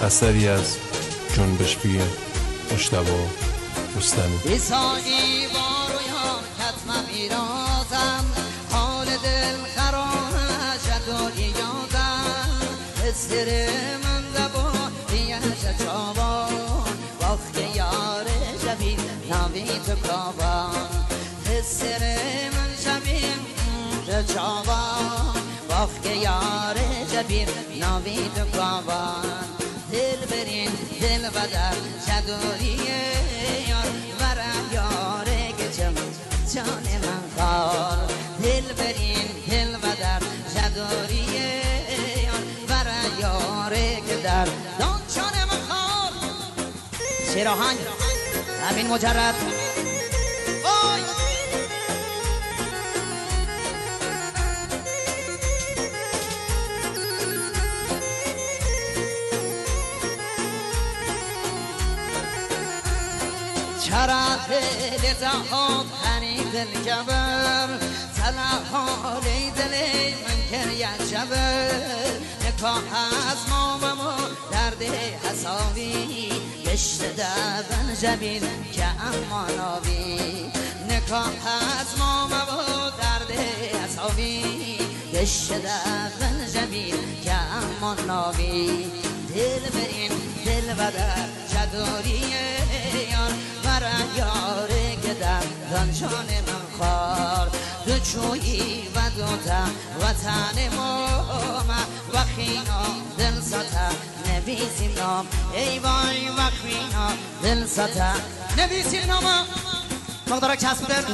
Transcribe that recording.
اثری از جنبش بی مجتبی رستمی. ایسایی بارویان کتم میرازم، حال دل خرامش دوری یادم، استر من دبا بیش چابان، وقت یار شبیه ناوی تو کابان، استر من شبیه چابان، وقت یار شبیه ناوی تو کابان، دل برین دل بدر شدوریه یار ورم یاره گچم جان من خار، دل برین دل بدر شدوریه یار ورم یاره گدر دان جان من خار. شیر آهنگ همین مجرد وای چرخ لزهات هنی دل جبر، تلحال دل من کریت جبر، نکاح از ما و ما درد حسابی، گشت دبن جبیل که اما ناوی، نکاح از ما و ما درد حسابی، گشت دبن جبیل که اما ناوی، دل برین دل بدر جدوریه یار ورم یاره که در دانشان من خار، دو چویی و دوتا وطن ما وقینا دل ستا نویسیم نام، ای وای وقینا دل ستا نویسیم نام. مقدار کسب در